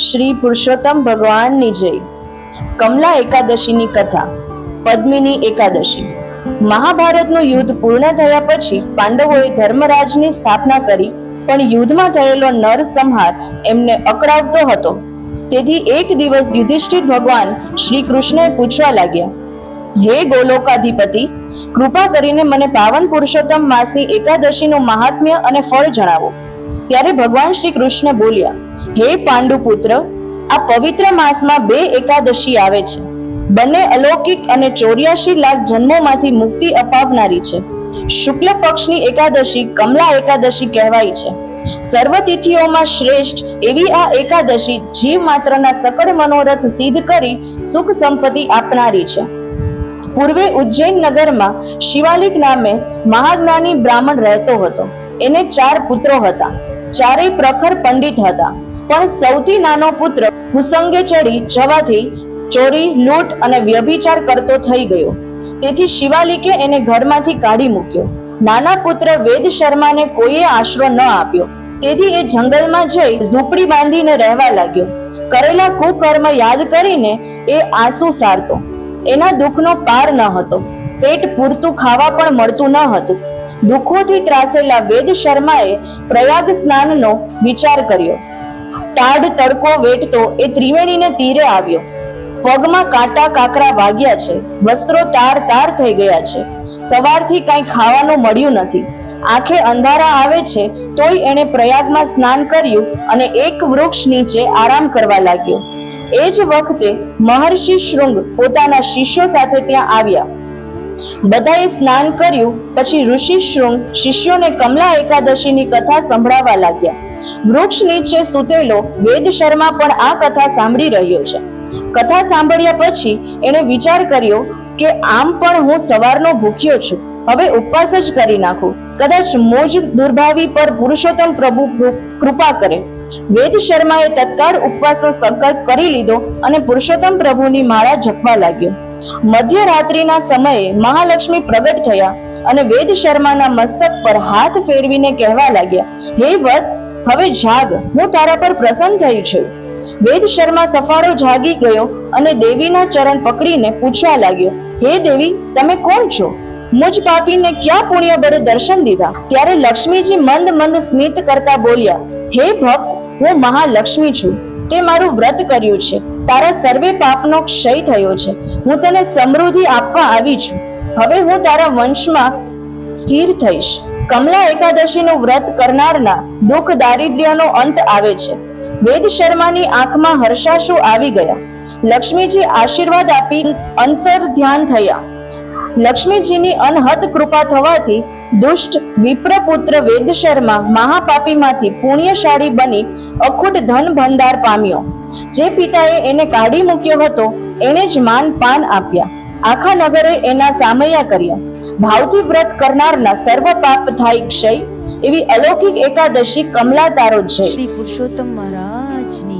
શ્રી પુરુષોત્તમ ભગવાનની જય। કમલા એકાદશીની કથા। પદ્મિની એકાદશી। મહાભારતનું યુદ્ધ પૂર્ણ થયા પછી પાંડવોએ ધર્મરાજની સ્થાપના કરી, પણ યુદ્ધમાં થયેલો નરસંહાર એમને અકળાવતો હતો। તેથી એક દિવસ યુધિષ્ઠિર ભગવાન શ્રી કૃષ્ણએ પૂછવા લાગ્યા, હે ગોલોકાધિપતિ, કૃપા કરીને મને પાવન પુરુષોત્તમ માસની એકાદશીનું મહાત્મ્ય અને ફળ જણાવો। ત્યારે ભગવાન શ્રી કૃષ્ણ બોલ્યા, હે પાંડુપુત્ર, આ પવિત્ર માસમાં 2 એકાદશી આવે છે। બંને અલૌકિક અને 84 લાખ જન્મોમાંથી મુક્તિ અપાવનારી છે। શુક્લ પક્ષની એકાદશી કમલા એકાદશી કહેવાય છે। સર્વ તિથિઓમાં શ્રેષ્ઠ એવી આ એકાદશી જીવ માત્રના સકળ મનોરથ સિદ્ધ કરી સુખ સંપત્તિ આપનારી છે। પૂર્વે ઉજ્જૈન નગરમાં શિવાલિક નામે મહાજ્ઞાની બ્રાહ્મણ રહેતો હતો। એને 4 પુત્રો હતા, ચારેય પ્રખર પંડિત હતા, પણ સૌથી નાનો પુત્ર કુસંગે ચડી જવાથી ચોરી, લૂંટ અને વ્યભિચાર કરતો થઈ ગયો। તેથી શિવાલિકે એને ઘરમાંથી કાઢી મૂક્યો। નાના પુત્ર વેદ શર્માને કોઈએ આશરો ન આપ્યો, તેથી એ જંગલમાં જઈ ઝૂંપડી બાંધીને રહેવા લાગ્યો। કરેલા કુકર્મ યાદ કરીને એ આંસુ સારતો। એના દુઃખનો પાર ન હતો, પેટ પૂરતું ખાવા પણ મળતું ન હતું। દુઃખોથી ત્રાસેલા વેદ શર્માએ પ્રયાગ સ્નાનનો વિચાર કર્યો। ટાઢ તડકો વેઠતો એ ત્રિવેણીને તીરે આવ્યો। પગમાં કાંટા કાકરા વાગ્યા છે, વસ્ત્રો તાર તાર થઈ ગયા છે, સવારથી કાંઈ ખાવાનું મળ્યું નથી, આંખે અંધારા આવે છે, તોય એણે પ્રયાગમાં સ્નાન કર્યું અને એક વૃક્ષ નીચે આરામ કરવા લાગ્યો। એ જ વખતે મહર્ષિ શૃંગ પોતાના શિષ્યો સાથે ત્યાં આવ્યા। બધાએ સ્નાન કર્યું પછી ઋષિ શૃંગ શિષ્યોને કમલા એકાદશીની કથા સંભળાવવા લાગ્યા। વૃક્ષ નીચે સૂતેલો વેદ શર્મા પણ આ કથા સાંભળી રહ્યો છે। કથા સાંભળ્યા પછી એણે વિચાર કર્યો કે આમ પણ હું સવારનો ભૂખ્યો છું, હવે ઉપવાસ જ કરી નાખું, કદાચ મોજ દુર્ભાવી પર પુરુષોત્તમ પ્રભુ કૃપા કરે। વેદ શર્માએ તત્કાળ ઉપવાસનો સંકલ્પ કરી લીધો અને પુરુષોત્તમ પ્રભુની માળા જપવા લાગ્યો। મધ્યરાત્રિના સમયે મહાલક્ષ્મી પ્રગટ થયા અને વેદ શર્માના મસ્તક પર હાથ ફેરવીને કહેવા લાગ્યા, હે વત્સ, હવે જાગ, હું તારા પર પ્રસન્ન થઈ છું। વેદ શર્મા સફાળો જાગી ગયો અને દેવીના ચરણ પકડીને પૂછવા લાગ્યો, હે દેવી, તમે કોણ છો? મુજ પાપીને ક્યાં પુણ્ય બળે દર્શન દીધા? ત્યારે લક્ષ્મીજી મંદ મંદ સ્મિત કરતા બોલ્યા, હે ભક્ત, હું મહાલક્ષ્મી છું, તે મારું વ્રત કર્યું છે, તારા સર્વે પાપનો ક્ષય થયો છે, હું તને સમૃદ્ધિ આપવા આવી છું, હવે હું તારા વંશમાં સ્થિર થઈશ। કમલા એકાદશીનું વ્રત કરનારના દુઃખ દારિદ્ર્યનો અંત આવે છે। વેદ શર્માની આંખમાં હર્ષાશ્રુ આવી ગયા। લક્ષ્મીજી આશીર્વાદ આપી અંતર ધ્યાન થયા। લક્ષ્મીજીની અનહદ કૃપા થવાથી દુષ્ટ વિપ્રપુત્ર વેદ શર્મા મહાપાપીમાંથી પુણ્યશાળી બની અખૂટ ધન ભંડાર પામ્યો। જે પિતાએ એને કાઢી મૂક્યો હતો એને જ માન પાન આપ્યા। આખા નગરે એના સામૈયા કર્યા। ભાવથી વ્રત કરનારના સર્વ પાપ થાય ક્ષય, એવી અલૌકિક એકાદશી કમલા તારો જય। શ્રી પુરુષોત્તમ મહારાજની